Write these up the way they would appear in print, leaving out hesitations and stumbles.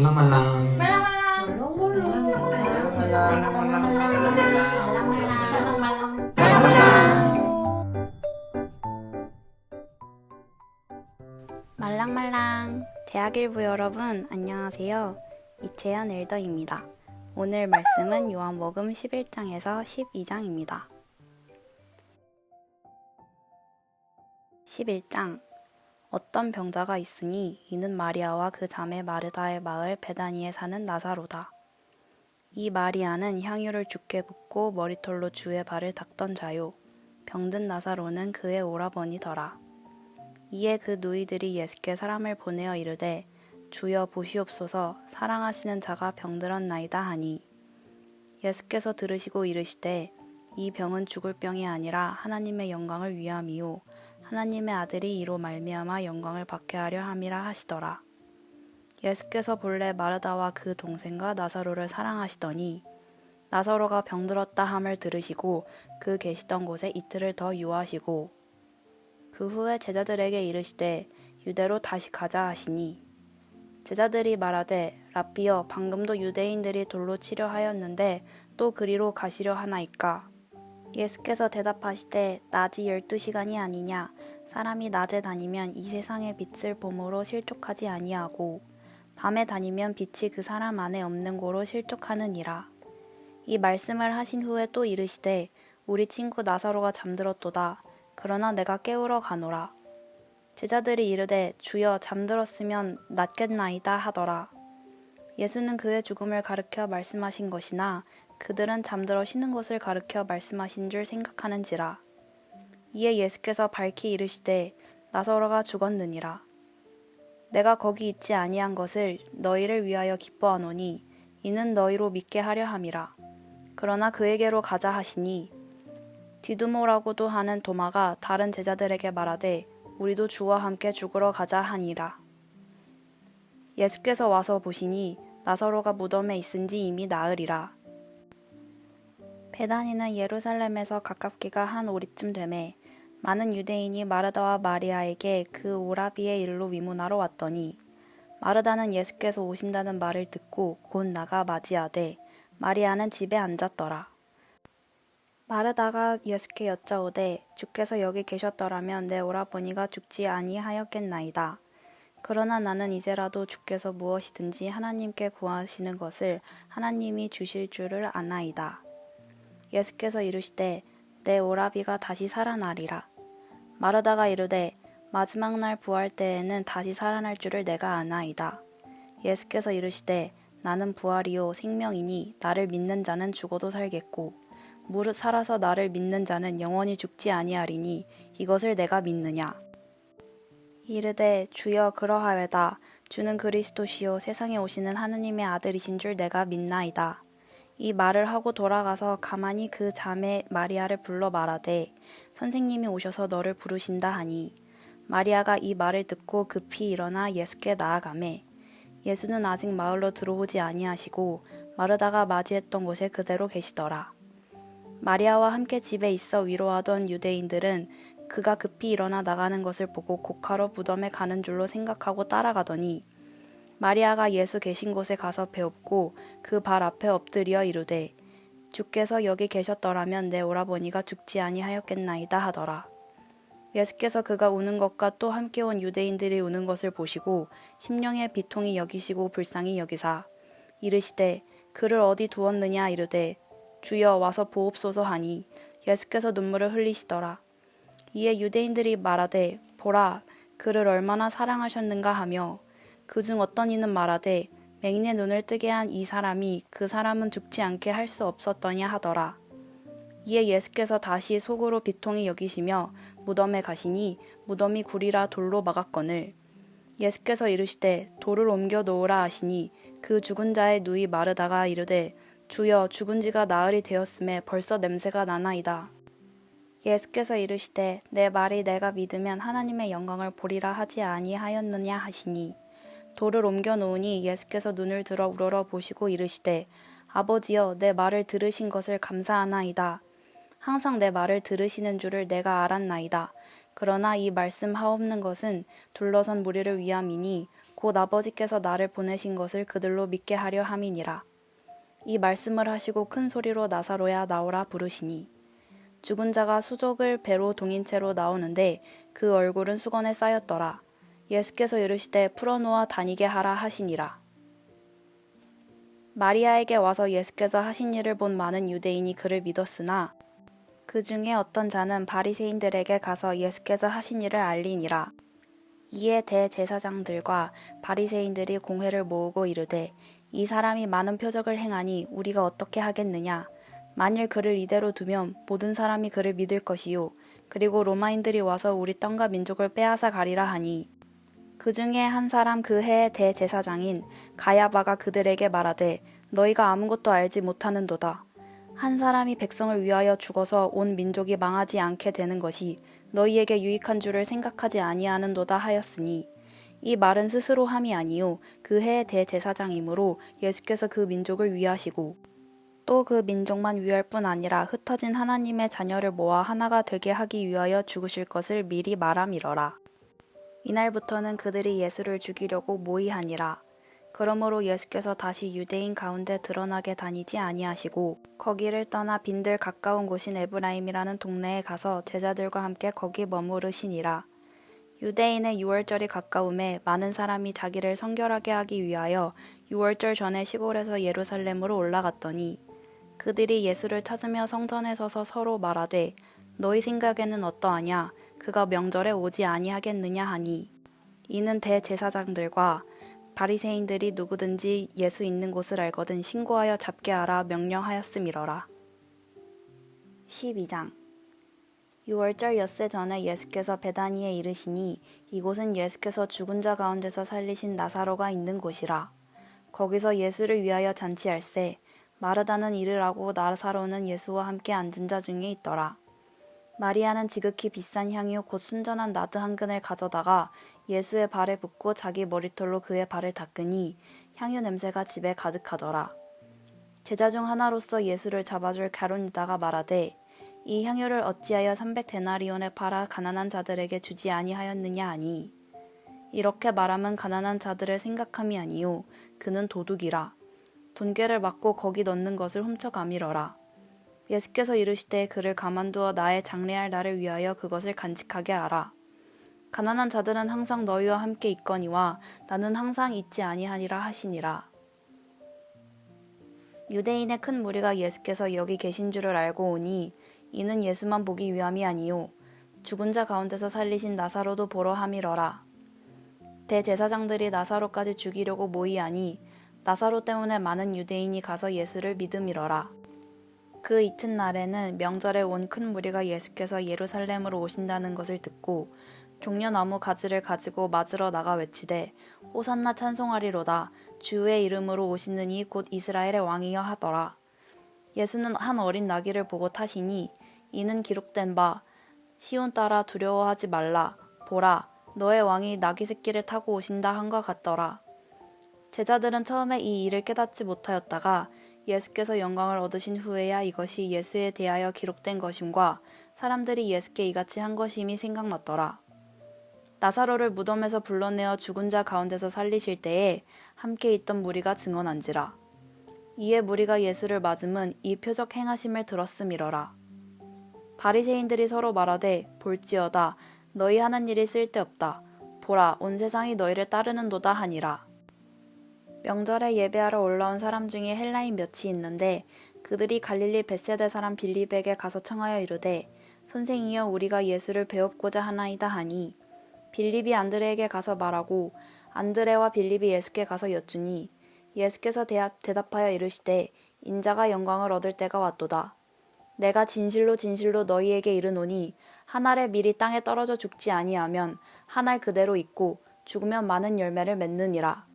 말랑말랑. 말랑말랑 대학일부 여러분 안녕하세요. 이채연 엘더입니다. 오늘 말씀은 요한복음 11장에서 12장입니다. 11장 어떤 병자가 있으니 이는 마리아와 그 자매 마르다의 마을 베다니에 사는 나사로다. 이 마리아는 향유를 주께 붓고 머리털로 주의 발을 닦던 자요. 병든 나사로는 그의 오라버니더라. 이에 그 누이들이 예수께 사람을 보내어 이르되 주여 보시옵소서 사랑하시는 자가 병들었나이다 하니 예수께서 들으시고 이르시되 이 병은 죽을 병이 아니라 하나님의 영광을 위함이요 하나님의 아들이 이로 말미암아 영광을 받게 하려 함이라 하시더라. 예수께서 본래 마르다와 그 동생과 나사로를 사랑하시더니 나사로가 병들었다 함을 들으시고 그 계시던 곳에 이틀을 더 유하시고 그 후에 제자들에게 이르시되 유대로 다시 가자 하시니 제자들이 말하되 라삐여 방금도 유대인들이 돌로 치려 하였는데 또 그리로 가시려 하나이까. 예수께서 대답하시되 낮이 12시간이 아니냐. 사람이 낮에 다니면 이 세상의 빛을 봄으로 실족하지 아니하고 밤에 다니면 빛이 그 사람 안에 없는 고로 실족하느니라. 이 말씀을 하신 후에 또 이르시되 우리 친구 나사로가 잠들었도다. 그러나 내가 깨우러 가노라. 제자들이 이르되 주여 잠들었으면 낫겠나이다 하더라. 예수는 그의 죽음을 가르켜 말씀하신 것이나 그들은 잠들어 쉬는 것을 가르켜 말씀하신 줄 생각하는지라. 이에 예수께서 밝히 이르시되 나사로가 죽었느니라. 내가 거기 있지 아니한 것을 너희를 위하여 기뻐하노니 이는 너희로 믿게 하려 함이라. 그러나 그에게로 가자 하시니 디두모라고도 하는 도마가 다른 제자들에게 말하되 우리도 주와 함께 죽으러 가자 하니라. 예수께서 와서 보시니 나사로가 무덤에 있은지 이미 나으리라. 베다니는 예루살렘에서 가깝기가 한 오리쯤 되매 많은 유대인이 마르다와 마리아에게 그 오라비의 일로 위문하러 왔더니 마르다는 예수께서 오신다는 말을 듣고 곧 나가 맞이하되 마리아는 집에 앉았더라. 마르다가 예수께 여짜오되 주께서 여기 계셨더라면 내 오라버니가 죽지 아니하였겠나이다. 그러나 나는 이제라도 주께서 무엇이든지 하나님께 구하시는 것을 하나님이 주실 줄을 아나이다. 예수께서 이르시되 내 오라비가 다시 살아나리라. 마르다가 이르되 마지막 날 부활 때에는 다시 살아날 줄을 내가 아나이다. 예수께서 이르시되 나는 부활이요 생명이니 나를 믿는 자는 죽어도 살겠고 무릇 살아서 나를 믿는 자는 영원히 죽지 아니하리니 이것을 내가 믿느냐. 이르되 주여 그러하외다. 주는 그리스도시요 세상에 오시는 하느님의 아들이신 줄 내가 믿나이다. 이 말을 하고 돌아가서 가만히 그 자매 마리아를 불러 말하되 선생님이 오셔서 너를 부르신다 하니 마리아가 이 말을 듣고 급히 일어나 예수께 나아가매 예수는 아직 마을로 들어오지 아니하시고 마르다가 맞이했던 곳에 그대로 계시더라. 마리아와 함께 집에 있어 위로하던 유대인들은 그가 급히 일어나 나가는 것을 보고 곡하러 무덤에 가는 줄로 생각하고 따라가더니 마리아가 예수 계신 곳에 가서 배웁고 그 발 앞에 엎드려 이르되 주께서 여기 계셨더라면 내 오라버니가 죽지 아니하였겠나이다 하더라. 예수께서 그가 우는 것과 또 함께 온 유대인들이 우는 것을 보시고 심령의 비통히 여기시고 불쌍히 여기사 이르시되 그를 어디 두었느냐 이르되 주여 와서 보옵소서 하니 예수께서 눈물을 흘리시더라. 이에 유대인들이 말하되 보라 그를 얼마나 사랑하셨는가 하며 그중 어떤 이는 말하되 맹인의 눈을 뜨게 한 이 사람이 그 사람은 죽지 않게 할 수 없었더냐 하더라. 이에 예수께서 다시 속으로 비통히 여기시며 무덤에 가시니 무덤이 구리라 돌로 막았거늘 예수께서 이르시되 돌을 옮겨 놓으라 하시니 그 죽은 자의 누이 마르다가 이르되 주여 죽은 지가 나흘이 되었음에 벌써 냄새가 나나이다. 예수께서 이르시되 내 말이 내가 믿으면 하나님의 영광을 보리라 하지 아니하였느냐 하시니 돌을 옮겨 놓으니 예수께서 눈을 들어 우러러 보시고 이르시되 아버지여 내 말을 들으신 것을 감사하나이다. 항상 내 말을 들으시는 줄을 내가 알았나이다. 그러나 이 말씀 하옵는 것은 둘러선 무리를 위함이니 곧 아버지께서 나를 보내신 것을 그들로 믿게 하려 함이니라. 이 말씀을 하시고 큰 소리로 나사로야 나오라 부르시니 죽은 자가 수족을 배로 동인 채로 나오는데 그 얼굴은 수건에 쌓였더라. 예수께서 이르시되 풀어놓아 다니게 하라 하시니라. 마리아에게 와서 예수께서 하신 일을 본 많은 유대인이 그를 믿었으나 그 중에 어떤 자는 바리새인들에게 가서 예수께서 하신 일을 알리니라. 이에 대제사장들과 바리새인들이 공회를 모으고 이르되 이 사람이 많은 표적을 행하니 우리가 어떻게 하겠느냐. 만일 그를 이대로 두면 모든 사람이 그를 믿을 것이요. 그리고 로마인들이 와서 우리 땅과 민족을 빼앗아 가리라 하니 그 중에 한 사람 그 해의 대제사장인 가야바가 그들에게 말하되 너희가 아무것도 알지 못하는도다. 한 사람이 백성을 위하여 죽어서 온 민족이 망하지 않게 되는 것이 너희에게 유익한 줄을 생각하지 아니하는도다 하였으니 이 말은 스스로 함이 아니요 그 해의 대제사장이므로 예수께서 그 민족을 위하시고 또 그 민족만 위할 뿐 아니라 흩어진 하나님의 자녀를 모아 하나가 되게 하기 위하여 죽으실 것을 미리 말함이러라. 이날부터는 그들이 예수를 죽이려고 모의하니라. 그러므로 예수께서 다시 유대인 가운데 드러나게 다니지 아니하시고 거기를 떠나 빈들 가까운 곳인 에브라임이라는 동네에 가서 제자들과 함께 거기 머무르시니라. 유대인의 유월절이 가까움에 많은 사람이 자기를 성결하게 하기 위하여 유월절 전에 시골에서 예루살렘으로 올라갔더니 그들이 예수를 찾으며 성전에 서서 서로 말하되 너희 생각에는 어떠하냐 그가 명절에 오지 아니하겠느냐 하니 이는 대제사장들과 바리새인들이 누구든지 예수 있는 곳을 알거든 신고하여 잡게 하라 명령하였음이러라. 12장 유월절 엿새 전에 예수께서 베다니에 이르시니 이곳은 예수께서 죽은 자 가운데서 살리신 나사로가 있는 곳이라. 거기서 예수를 위하여 잔치할세 마르다는 일을 하고 나사로는 예수와 함께 앉은 자 중에 있더라. 마리아는 지극히 비싼 향유 곧 순전한 나드 한 근을 가져다가 예수의 발에 붓고 자기 머리털로 그의 발을 닦으니 향유 냄새가 집에 가득하더라. 제자 중 하나로서 예수를 잡아줄 가룟유다가 말하되 이 향유를 어찌하여 300데나리온에 팔아 가난한 자들에게 주지 아니하였느냐 하니 이렇게 말함은 가난한 자들을 생각함이 아니요 그는 도둑이라. 돈괴를 맞고 거기 넣는 것을 훔쳐가미러라. 예수께서 이르시되 그를 가만두어 나의 장래할 날을 위하여 그것을 간직하게 하라. 가난한 자들은 항상 너희와 함께 있거니와 나는 항상 있지 아니하니라 하시니라. 유대인의 큰 무리가 예수께서 여기 계신 줄을 알고 오니 이는 예수만 보기 위함이 아니요 죽은 자 가운데서 살리신 나사로도 보러 함이러라. 대제사장들이 나사로까지 죽이려고 모의하니 나사로 때문에 많은 유대인이 가서 예수를 믿음이러라. 그 이튿날에는 명절에 온 큰 무리가 예수께서 예루살렘으로 오신다는 것을 듣고 종려나무 가지를 가지고 맞으러 나가 외치되 호산나 찬송하리로다 주의 이름으로 오시는 이 곧 이스라엘의 왕이여 하더라. 예수는 한 어린 나귀를 보고 타시니 이는 기록된 바 시온 따라 두려워하지 말라 보라 너의 왕이 나귀 새끼를 타고 오신다 한과 같더라. 제자들은 처음에 이 일을 깨닫지 못하였다가 예수께서 영광을 얻으신 후에야 이것이 예수에 대하여 기록된 것임과 사람들이 예수께 이같이 한 것임이 생각났더라. 나사로를 무덤에서 불러내어 죽은 자 가운데서 살리실 때에 함께 있던 무리가 증언한지라. 이에 무리가 예수를 맞음은 이 표적 행하심을 들었음이러라. 바리새인들이 서로 말하되 볼지어다 너희 하는 일이 쓸데없다. 보라 온 세상이 너희를 따르는도다 하니라. 명절에 예배하러 올라온 사람 중에 헬라인 몇이 있는데 그들이 갈릴리 벳세다 사람 빌립에게 가서 청하여 이르되 선생이여 우리가 예수를 배웁고자 하나이다 하니 빌립이 안드레에게 가서 말하고 안드레와 빌립이 예수께 가서 여쭈니 예수께서 대답하여 이르시되 인자가 영광을 얻을 때가 왔도다. 내가 진실로 진실로 너희에게 이르노니 한 알에 밀이 땅에 떨어져 죽지 아니하면 한 알 그대로 있고 죽으면 많은 열매를 맺느니라.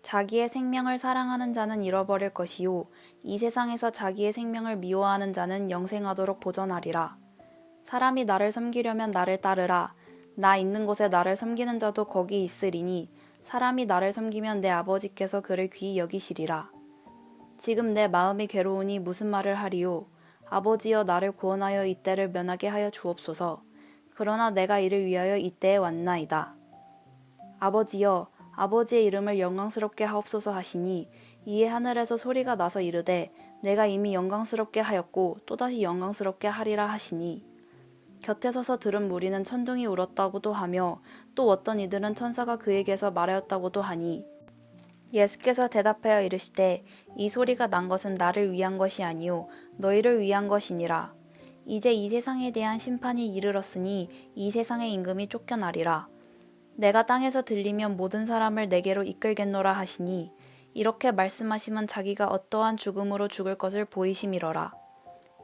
자기의 생명을 사랑하는 자는 잃어버릴 것이요 이 세상에서 자기의 생명을 미워하는 자는 영생하도록 보전하리라. 사람이 나를 섬기려면 나를 따르라. 나 있는 곳에 나를 섬기는 자도 거기 있으리니 사람이 나를 섬기면 내 아버지께서 그를 귀히 여기시리라. 지금 내 마음이 괴로우니 무슨 말을 하리요. 아버지여 나를 구원하여 이때를 면하게 하여 주옵소서. 그러나 내가 이를 위하여 이때에 왔나이다. 아버지여 아버지의 이름을 영광스럽게 하옵소서 하시니 이에 하늘에서 소리가 나서 이르되 내가 이미 영광스럽게 하였고 또다시 영광스럽게 하리라 하시니 곁에 서서 들은 무리는 천둥이 울었다고도 하며 또 어떤 이들은 천사가 그에게서 말하였다고도 하니 예수께서 대답하여 이르시되 이 소리가 난 것은 나를 위한 것이 아니요 너희를 위한 것이니라. 이제 이 세상에 대한 심판이 이르렀으니 이 세상의 임금이 쫓겨나리라. 내가 땅에서 들리면 모든 사람을 내게로 이끌겠노라 하시니 이렇게 말씀하시면 자기가 어떠한 죽음으로 죽을 것을 보이심이러라.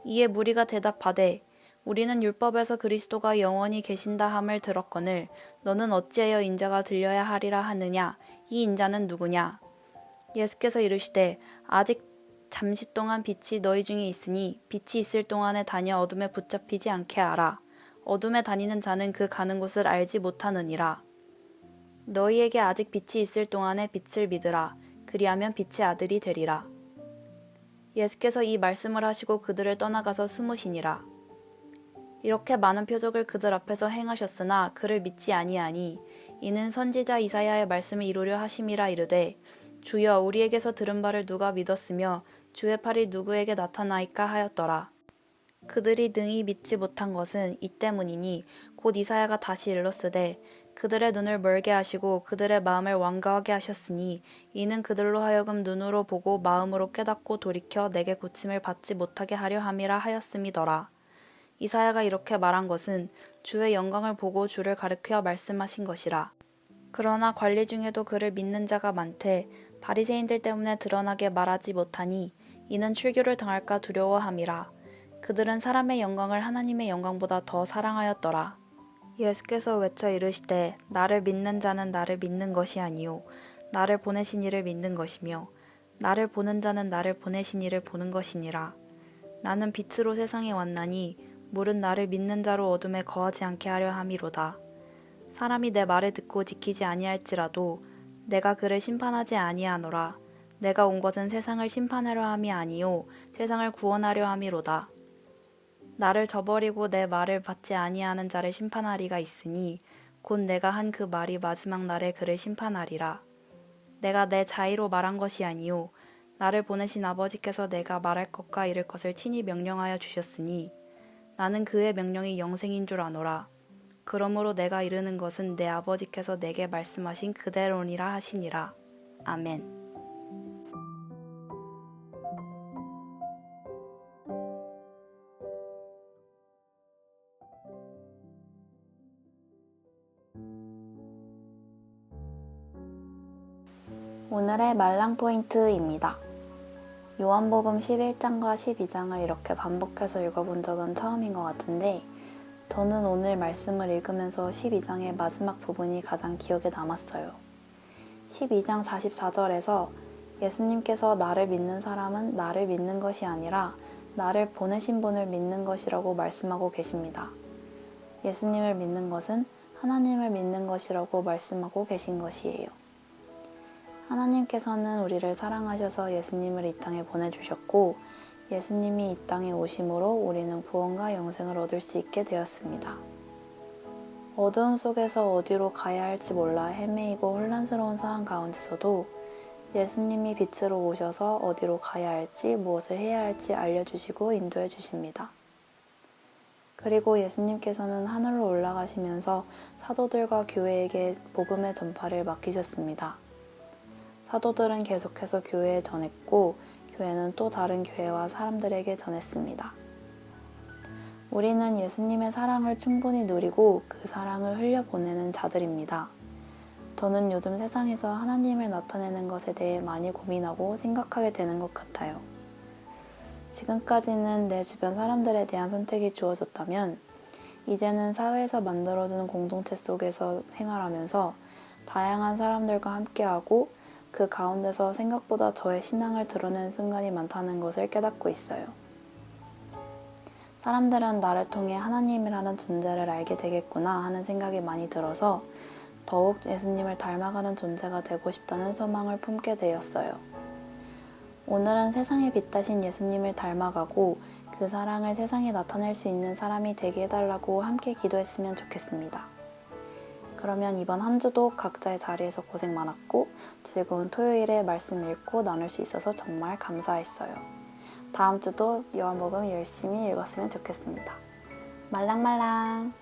이에 무리가 대답하되 우리는 율법에서 그리스도가 영원히 계신다 함을 들었거늘 너는 어찌하여 인자가 들려야 하리라 하느냐. 이 인자는 누구냐. 예수께서 이르시되 아직 잠시 동안 빛이 너희 중에 있으니 빛이 있을 동안에 다녀 어둠에 붙잡히지 않게 하라. 어둠에 다니는 자는 그 가는 곳을 알지 못하느니라. 너희에게 아직 빛이 있을 동안에 빛을 믿으라. 그리하면 빛의 아들이 되리라. 예수께서 이 말씀을 하시고 그들을 떠나가서 숨으시니라. 이렇게 많은 표적을 그들 앞에서 행하셨으나 그를 믿지 아니하니 이는 선지자 이사야의 말씀을 이루려 하심이라. 이르되 주여 우리에게서 들은 바를 누가 믿었으며 주의 팔이 누구에게 나타나이까 하였더라. 그들이 능히 믿지 못한 것은 이 때문이니 곧 이사야가 다시 일렀으되 그들의 눈을 멀게 하시고 그들의 마음을 완고하게 하셨으니 이는 그들로 하여금 눈으로 보고 마음으로 깨닫고 돌이켜 내게 고침을 받지 못하게 하려 함이라 하였음이더라. 이사야가 이렇게 말한 것은 주의 영광을 보고 주를 가리켜 말씀하신 것이라. 그러나 관리 중에도 그를 믿는 자가 많되 바리새인들 때문에 드러나게 말하지 못하니 이는 출교를 당할까 두려워함이라. 그들은 사람의 영광을 하나님의 영광보다 더 사랑하였더라. 예수께서 외쳐 이르시되 나를 믿는 자는 나를 믿는 것이 아니요 나를 보내신 이를 믿는 것이며 나를 보는 자는 나를 보내신 이를 보는 것이니라. 나는 빛으로 세상에 왔나니 물은 나를 믿는 자로 어둠에 거하지 않게 하려 함이로다. 사람이 내 말을 듣고 지키지 아니할지라도 내가 그를 심판하지 아니하노라. 내가 온 것은 세상을 심판하려 함이 아니요 세상을 구원하려 함이로다. 나를 저버리고 내 말을 받지 아니하는 자를 심판하리가 있으니 곧 내가 한 그 말이 마지막 날에 그를 심판하리라. 내가 내 자의로 말한 것이 아니요 나를 보내신 아버지께서 내가 말할 것과 이를 것을 친히 명령하여 주셨으니 나는 그의 명령이 영생인 줄 아노라. 그러므로 내가 이르는 것은 내 아버지께서 내게 말씀하신 그대로니라 하시니라. 아멘. 오늘의 말랑 포인트입니다. 요한복음 11장과 12장을 이렇게 반복해서 읽어본 적은 처음인 것 같은데 저는 오늘 말씀을 읽으면서 12장의 마지막 부분이 가장 기억에 남았어요. 12장 44절에서 예수님께서 나를 믿는 사람은 나를 믿는 것이 아니라 나를 보내신 분을 믿는 것이라고 말씀하고 계십니다. 예수님을 믿는 것은 하나님을 믿는 것이라고 말씀하고 계신 것이에요. 하나님께서는 우리를 사랑하셔서 예수님을 이 땅에 보내주셨고 예수님이 이 땅에 오심으로 우리는 구원과 영생을 얻을 수 있게 되었습니다. 어두움 속에서 어디로 가야 할지 몰라 헤매이고 혼란스러운 상황 가운데서도 예수님이 빛으로 오셔서 어디로 가야 할지 무엇을 해야 할지 알려주시고 인도해 주십니다. 그리고 예수님께서는 하늘로 올라가시면서 사도들과 교회에게 복음의 전파를 맡기셨습니다. 사도들은 계속해서 교회에 전했고 교회는 또 다른 교회와 사람들에게 전했습니다. 우리는 예수님의 사랑을 충분히 누리고 그 사랑을 흘려보내는 자들입니다. 저는 요즘 세상에서 하나님을 나타내는 것에 대해 많이 고민하고 생각하게 되는 것 같아요. 지금까지는 내 주변 사람들에 대한 선택이 주어졌다면 이제는 사회에서 만들어주는 공동체 속에서 생활하면서 다양한 사람들과 함께하고 그 가운데서 생각보다 저의 신앙을 드러내는 순간이 많다는 것을 깨닫고 있어요. 사람들은 나를 통해 하나님이라는 존재를 알게 되겠구나 하는 생각이 많이 들어서 더욱 예수님을 닮아가는 존재가 되고 싶다는 소망을 품게 되었어요. 오늘은 세상에 빛 대신 예수님을 닮아가고 그 사랑을 세상에 나타낼 수 있는 사람이 되게 해달라고 함께 기도했으면 좋겠습니다. 그러면 이번 한 주도 각자의 자리에서 고생 많았고 즐거운 토요일에 말씀 읽고 나눌 수 있어서 정말 감사했어요. 다음 주도 요한복음 열심히 읽었으면 좋겠습니다. 말랑말랑.